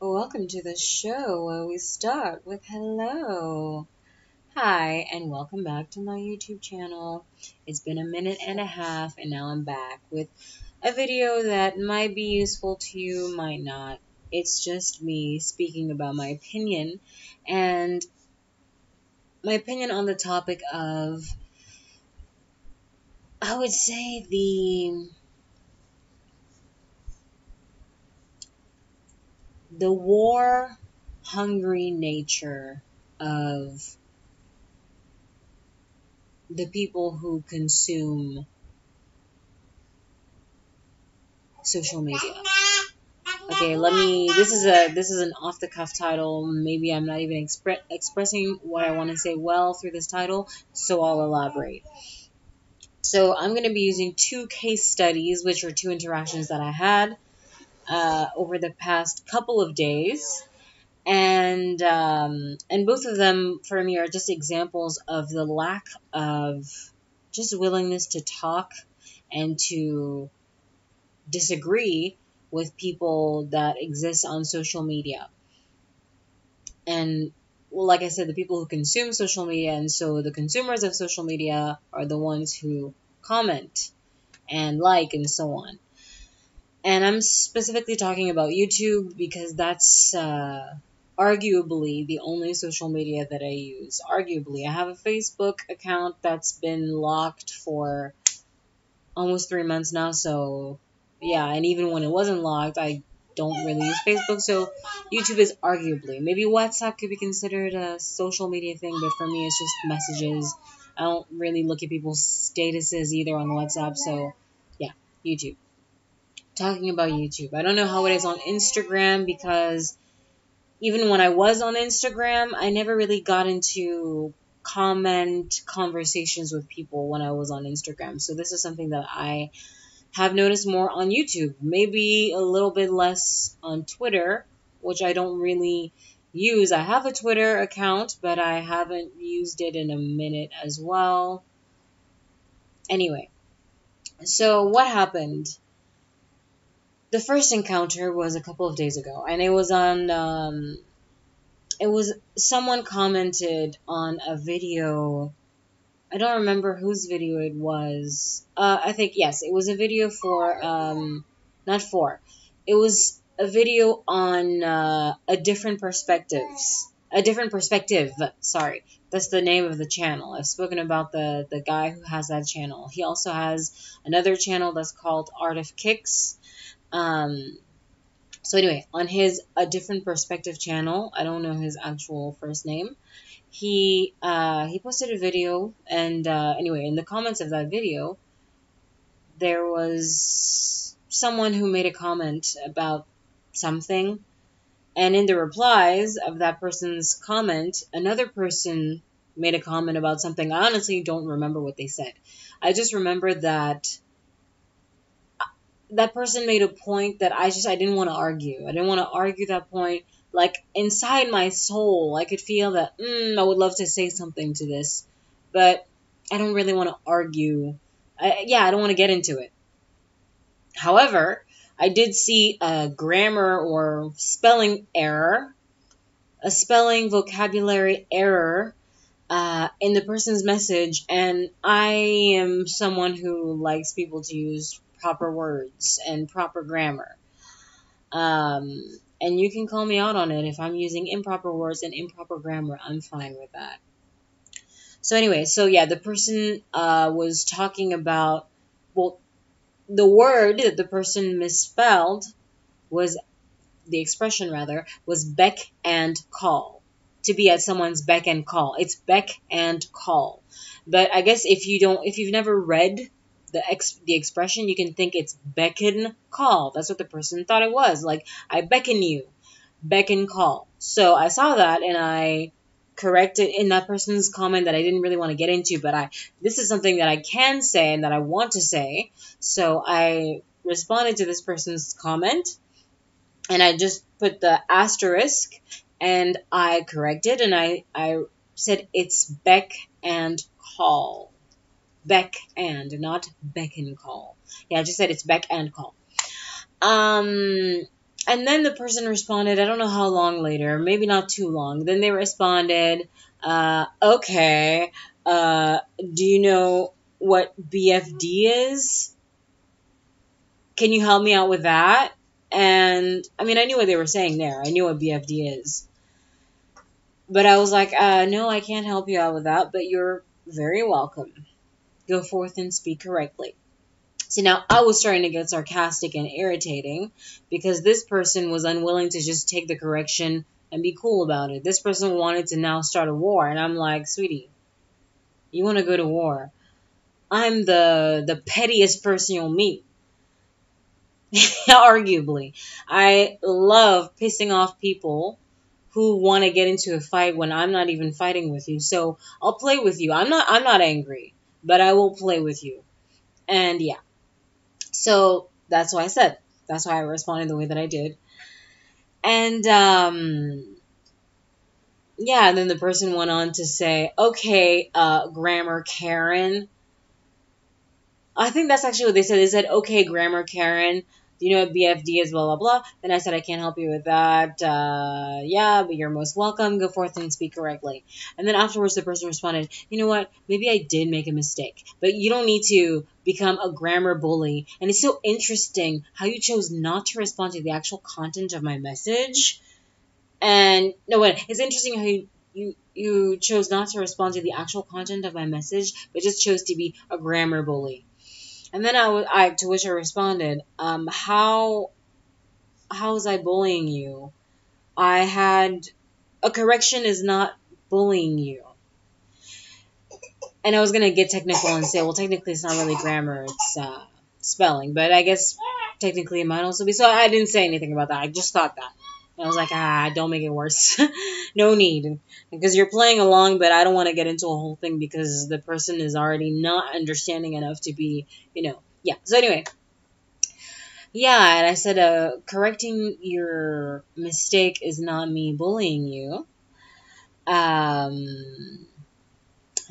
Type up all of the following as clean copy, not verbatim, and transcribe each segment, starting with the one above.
Welcome to the show where we start with hello. Hi, and welcome back to my YouTube channel. It's been a minute and a half, and now I'm back with a video that might be useful to you, might not. It's just me speaking about my opinion, and my opinion on the topic of, I would say, the war-hungry nature of the people who consume social media. Okay, this is an off the cuff title. Maybe I'm not even expressing what I want to say well through this title, so I'll elaborate. So I'm going to be using two case studies, which are two interactions that I had over the past couple of days. And both of them for me are just examples of the lack of just willingness to talk and to disagree with people that exist on social media. And well, like I said, the people who consume social media, and so the consumers of social media are the ones who comment and like and so on. And I'm specifically talking about YouTube because that's arguably the only social media that I use. Arguably, I have a Facebook account that's been locked for almost 3 months now, so yeah, and even when it wasn't locked, I don't really use Facebook, so YouTube is arguably. Maybe WhatsApp could be considered a social media thing, but for me, it's just messages. I don't really look at people's statuses either on WhatsApp, so yeah, YouTube. Talking about YouTube, I don't know how it is on Instagram because even when I was on Instagram, I never really got into comment conversations with people when I was on Instagram. So this is something that I have noticed more on YouTube. Maybe a little bit less on Twitter, which I don't really use. I have a Twitter account, but I haven't used it in a minute as well. Anyway, so what happened? The first encounter was a couple of days ago, and it was on it was someone commented on a video. I don't remember whose video it was. I think, yes, it was a video for, not for, it was a video on a different perspectives. A different perspective, sorry. That's the name of the channel. I've spoken about the guy who has that channel. He also has another channel that's called Art of Kicks. So anyway, on his A Different Perspective channel, I don't know his actual first name, he posted a video, and anyway, in the comments of that video, there was someone who made a comment about something, and in the replies of that person's comment, another person made a comment about something. I honestly don't remember what they said. I just remember that that person made a point that I didn't want to argue. I didn't want to argue that point. Like, inside my soul, I could feel that, I would love to say something to this, but I don't really want to argue. I don't want to get into it. However, I did see a grammar or spelling error, a spelling vocabulary error in the person's message, and I am someone who likes people to use proper words and proper grammar. And you can call me out on it if I'm using improper words and improper grammar. I'm fine with that. So anyway, so yeah, the person was talking about, well, the word that the person misspelled was, the expression rather, was beck and call. To be at someone's beck and call. It's beck and call. But I guess if you've never read the expression, you can think it's beckon call. That's what the person thought it was. Like, I beckon you. Beckon call. So I saw that and I corrected in that person's comment that I didn't really want to get into, but this is something that I can say and that I want to say. So I responded to this person's comment and I just put the asterisk and I corrected and I said it's beck and call. Beck and, not beck and call. Yeah, I just said it's beck and call. And then the person responded, I don't know how long later, maybe not too long. Then they responded, okay, do you know what BFD is? Can you help me out with that? And I mean, I knew what they were saying there. I knew what BFD is. But I was like, no, I can't help you out with that, but you're very welcome. Go forth and speak correctly. So now I was starting to get sarcastic and irritating because this person was unwilling to just take the correction and be cool about it. This person wanted to now start a war, and I'm like, sweetie, you want to go to war? I'm the pettiest person you'll meet. Arguably. I love pissing off people who want to get into a fight when I'm not even fighting with you. So I'll play with you. I'm not angry, but I will play with you. And yeah. So that's why I said. That's why I responded the way that I did. And yeah, and then the person went on to say, okay, grammar Karen. I think that's actually what they said. They said, okay, grammar Karen. Do you know what BFD is? Blah, blah, blah. Then I said, I can't help you with that. Yeah, but you're most welcome. Go forth and speak correctly. And then afterwards, the person responded, you know what? Maybe I did make a mistake, but you don't need to become a grammar bully. And it's so interesting how you chose not to respond to the actual content of my message. And no, wait, it's interesting how you chose not to respond to the actual content of my message, but just chose to be a grammar bully. And then to which I responded, how was I bullying you? I had a correction is not bullying you. And I was gonna get technical and say, well, technically it's not really grammar, it's spelling, but I guess technically it might also be. So I didn't say anything about that. I just thought that. And I was like, don't make it worse. No need. Because you're playing along, but I don't want to get into a whole thing because the person is already not understanding enough to be, yeah. So anyway, yeah, and I said, correcting your mistake is not me bullying you. And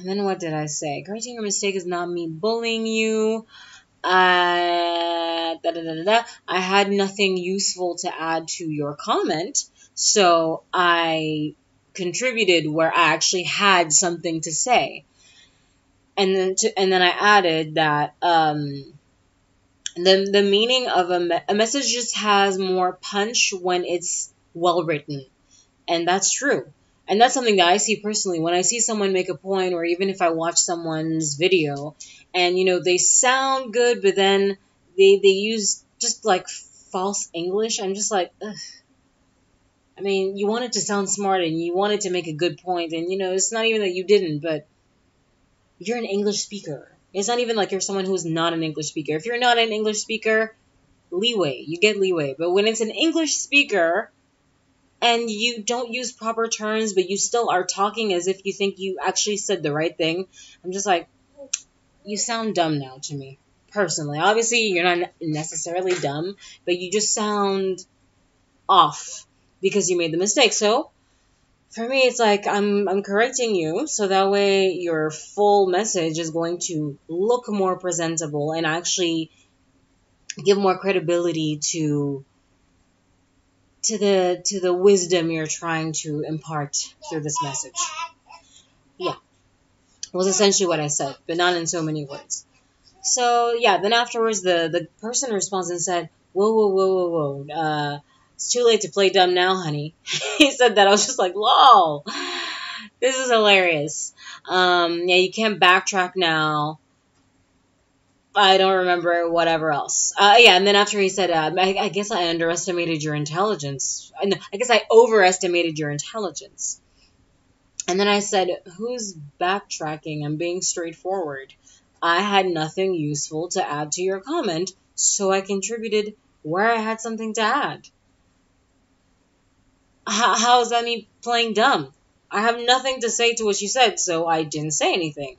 then what did I say? Correcting your mistake is not me bullying you. I had nothing useful to add to your comment, so I contributed where I actually had something to say. And then I added that the meaning of a message just has more punch when it's well written. And that's true. And that's something that I see personally when I see someone make a point, or even if I watch someone's video and, they sound good, but then they use just like false English. I'm just like, ugh. I mean, you wanted to sound smart and you wanted to make a good point, and, it's not even that you didn't, but you're an English speaker. It's not even like you're someone who's not an English speaker. If you're not an English speaker, leeway. You get leeway. But when it's an English speaker and you don't use proper terms, but you still are talking as if you think you actually said the right thing, I'm just like, you sound dumb now to me, personally. Obviously, you're not necessarily dumb, but you just sound off because you made the mistake. So, for me, it's like I'm correcting you, so that way your full message is going to look more presentable and actually give more credibility to the wisdom you're trying to impart through this message. Yeah, was essentially what I said, but not in so many words. So yeah, then afterwards the person responds and said, whoa, whoa, whoa, whoa, whoa, it's too late to play dumb now, honey. He said that. I was just like, lol, this is hilarious. Yeah, you can't backtrack now. I don't remember whatever else. Yeah, and then after he said, I guess I underestimated your intelligence. No, I guess I overestimated your intelligence. And then I said, who's backtracking? I'm being straightforward. I had nothing useful to add to your comment, so I contributed where I had something to add. How is that me playing dumb? I have nothing to say to what you said, so I didn't say anything.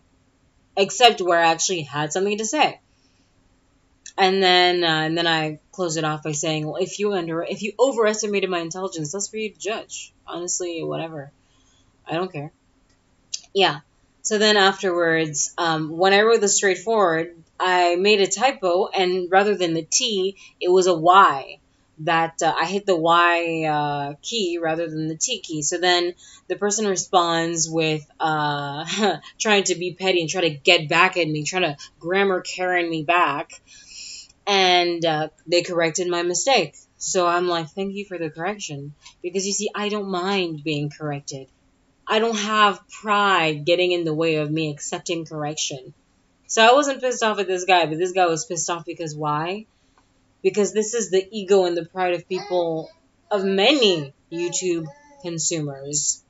Except where I actually had something to say. And then I close it off by saying, well, if you overestimated my intelligence, that's for you to judge. Honestly, whatever. I don't care. Yeah. So then afterwards, when I wrote the straightforward, I made a typo, and rather than the T, it was a Y. that I hit the Y key rather than the T key. So then the person responds with trying to be petty and try to get back at me, trying to grammar Karen me back. And they corrected my mistake. So I'm like, thank you for the correction. Because you see, I don't mind being corrected. I don't have pride getting in the way of me accepting correction. So I wasn't pissed off at this guy, but this guy was pissed off because why? Because this is the ego and the pride of people, of many YouTube consumers.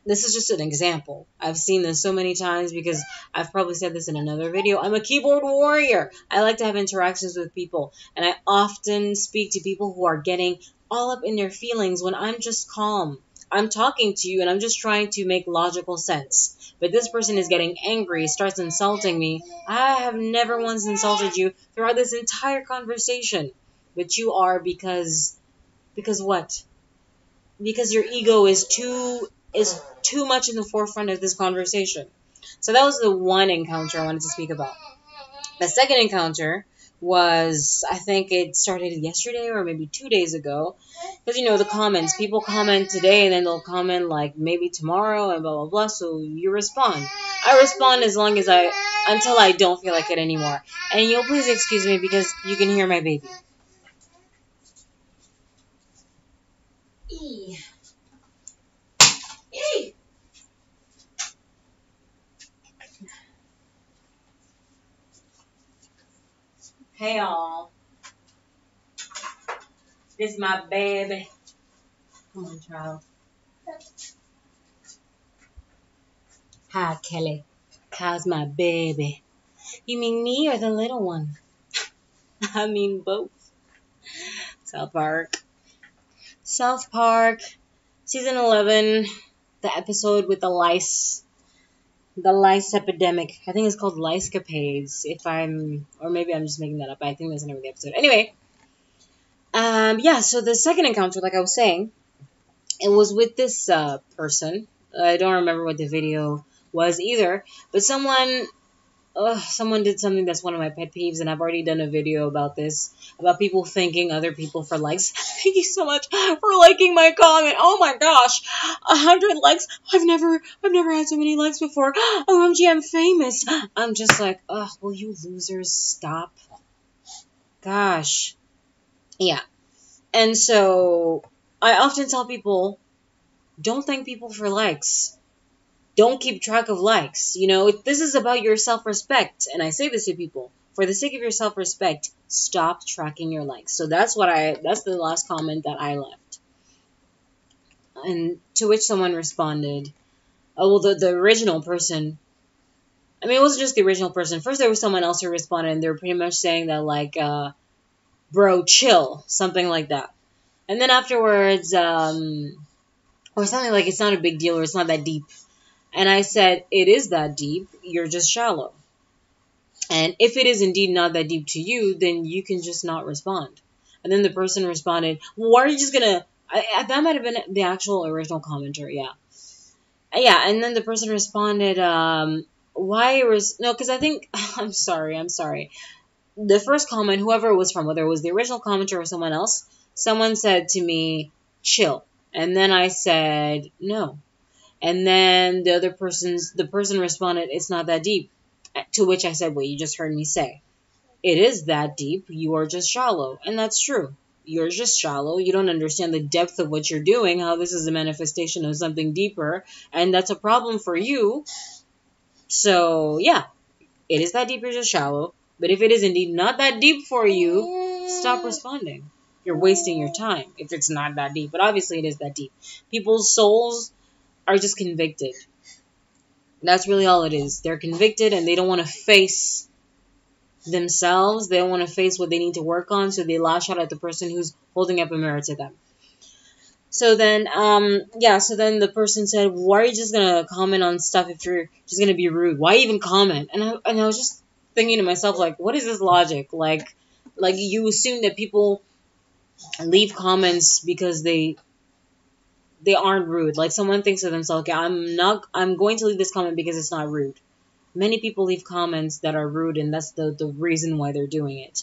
This is just an example. I've seen this so many times because I've probably said this in another video. I'm a keyboard warrior. I like to have interactions with people, and I often speak to people who are getting all up in their feelings when I'm just calm. I'm talking to you and I'm just trying to make logical sense. But this person is getting angry, starts insulting me. I have never once insulted you throughout this entire conversation. But you are because what? Because your ego is too much in the forefront of this conversation. So that was the one encounter I wanted to speak about. The second encounter was, I think it started yesterday or maybe 2 days ago. Because, the comments. People comment today and then they'll comment like maybe tomorrow and blah, blah, blah. So you respond. I respond until I don't feel like it anymore. And you'll please excuse me because you can hear my baby. Hey y'all. This is my baby. Come on, child. Hi, Kelly. How's my baby? You mean me or the little one? I mean both. South Park. South Park. Season 11. The episode with the lice. The lice epidemic. I think it's called Licecapades. Or maybe I'm just making that up. I think that's the name of the episode. Anyway. So the second encounter, like I was saying, it was with this person. I don't remember what the video was either. But someone did something that's one of my pet peeves, and I've already done a video about this, about people thanking other people for likes. Thank you so much for liking my comment. Oh my gosh, 100 likes. I've never had so many likes before. OMG, I'm famous. I'm just like, will you losers stop? Gosh. Yeah. And so I often tell people, don't thank people for likes. Don't keep track of likes. This is about your self-respect. And I say this to people. For the sake of your self-respect, stop tracking your likes. So that's the last comment that I left. And to which someone responded, the original person, it wasn't just the original person. First there was someone else who responded, and they were pretty much saying that bro, chill, something like that. And then afterwards, or something like it's not a big deal or it's not that deep. And I said, it is that deep, you're just shallow. And if it is indeed not that deep to you, then you can just not respond. And then the person responded, well, why are you just gonna... that might have been the actual original commenter, yeah. Yeah, and then the person responded, no, because I think... I'm sorry. The first comment, whoever it was from, whether it was the original commenter or someone else, someone said to me, chill. And then I said, no. And then the person responded, it's not that deep. To which I said, well, you just heard me say. It is that deep. You are just shallow. And that's true. You're just shallow. You don't understand the depth of what you're doing, how this is a manifestation of something deeper. And that's a problem for you. So, yeah. It is that deep. You're just shallow. But if it is indeed not that deep for you, stop responding. You're wasting your time if it's not that deep. But obviously it is that deep. People's souls are just convicted. That's really all it is. They're convicted and they don't want to face themselves. They don't want to face what they need to work on, so they lash out at the person who's holding up a mirror to them. So then, the person said, why are you just going to comment on stuff if you're just going to be rude? Why even comment? And I was just thinking to myself, like, what is this logic? Like you assume that people leave comments because they aren't rude. Like someone thinks to themselves, okay, I'm going to leave this comment because it's not rude. Many people leave comments that are rude, and that's the reason why they're doing it.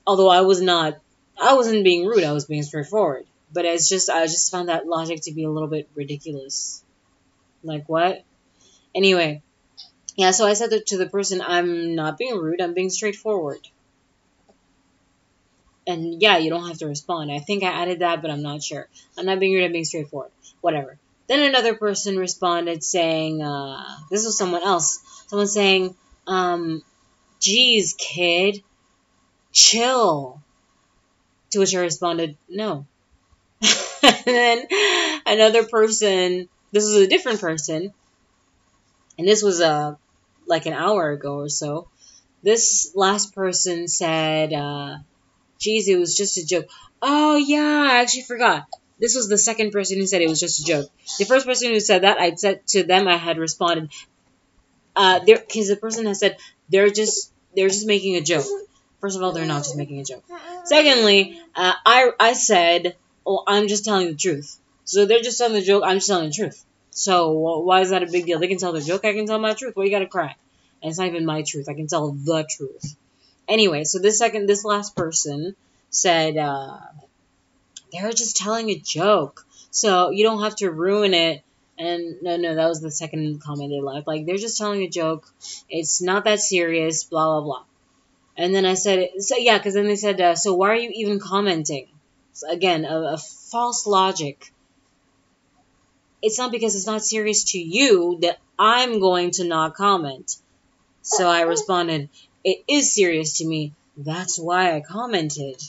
Although I was not I wasn't being rude. I was being straightforward. But I just found that logic to be a little bit ridiculous. Like what? Anyway, yeah. So I said to the person, I'm not being rude. I'm being straightforward. And yeah, you don't have to respond. I think I added that, but I'm not sure. I'm not being rude. I'm being straightforward. Whatever. Then another person responded saying, this was someone else. Someone saying, geez, kid, chill. To which I responded, no. And then another person, this was a different person, and this was like an hour ago or so. This last person said, geez, it was just a joke. Oh, yeah, I actually forgot. This was the second person who said it was just a joke. The first person who said that, I'd said to them, I had responded, because the person has said, they're just making a joke. First of all, they're not just making a joke. Secondly, I said, oh, I'm just telling the truth. So they're just telling the joke, I'm just telling the truth. So why is that a big deal? They can tell the joke, I can tell my truth. Why you gotta cry? And it's not even my truth. I can tell the truth. Anyway, so this last person said, they're just telling a joke. So you don't have to ruin it. And no, that was the second comment they left. Like, they're just telling a joke. It's not that serious, blah, blah, blah. And then I said, so yeah, because then they said, so why are you even commenting? So again, a false logic. It's not because it's not serious to you that I'm going to not comment. So I responded, it is serious to me. That's why I commented.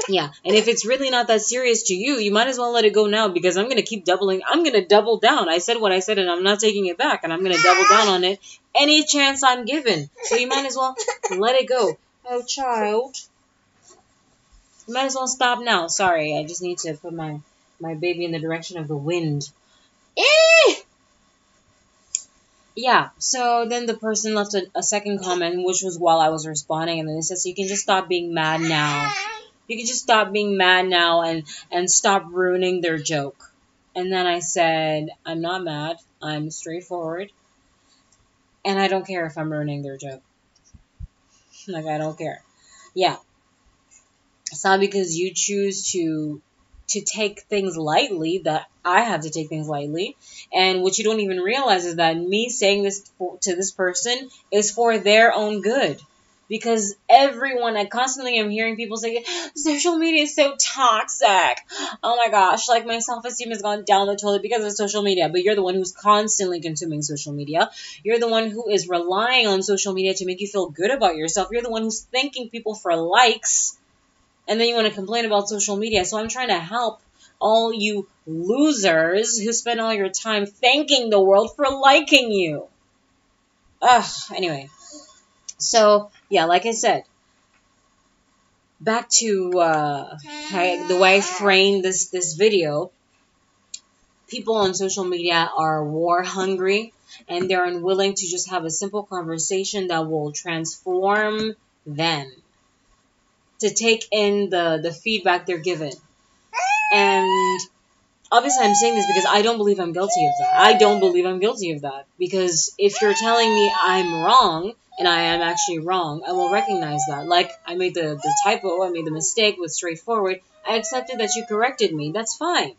Yeah, and if it's really not that serious to you, you might as well let it go now, because I'm going to keep doubling. I'm going to double down. I said what I said, and I'm not taking it back, and I'm going to double down on it any chance I'm given. So you might as well let it go. Oh, child. You might as well stop now. Sorry, I just need to put my baby in the direction of the wind. Eh! Yeah, so then the person left a second comment, which was while I was responding, and then it says, so you can just stop being mad now. You can just stop being mad now and stop ruining their joke. And then I said, I'm not mad. I'm straightforward. And I don't care if I'm ruining their joke. Like, I don't care. Yeah. It's not because you choose to take things lightly that I have to take things lightly. And what you don't even realize is that me saying this to this person is for their own good. Because everyone, I constantly am hearing people say, social media is so toxic. Oh my gosh, like my self-esteem has gone down the toilet because of social media. But you're the one who's constantly consuming social media. You're the one who is relying on social media to make you feel good about yourself. You're the one who's thanking people for likes. And then you want to complain about social media. So I'm trying to help all you losers who spend all your time thanking the world for liking you. Anyway. So, yeah, like I said, back to the way I framed this video. People on social media are war hungry, and they're unwilling to just have a simple conversation that will transform them, to take in the feedback they're given. And obviously I'm saying this because I don't believe I'm guilty of that. I don't believe I'm guilty of that. Because if you're telling me I'm wrong, and I am actually wrong, I will recognize that. Like, I made the typo, I made the mistake with straightforward. I accepted that you corrected me. That's fine.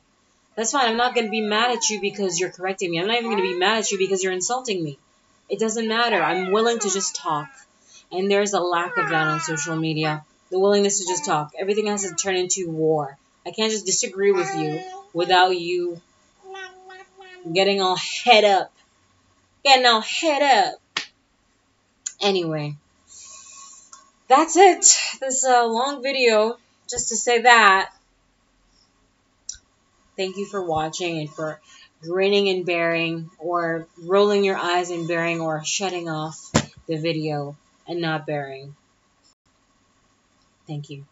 That's fine. I'm not going to be mad at you because you're correcting me. I'm not even going to be mad at you because you're insulting me. It doesn't matter. I'm willing to just talk. And there's a lack of that on social media. The willingness to just talk. Everything has to turn into war. I can't just disagree with you without you getting all head up. Getting all head up. Anyway. That's it. This long video, just to say that. Thank you for watching and for grinning and bearing, or rolling your eyes and bearing, or shutting off the video and not bearing. Thank you.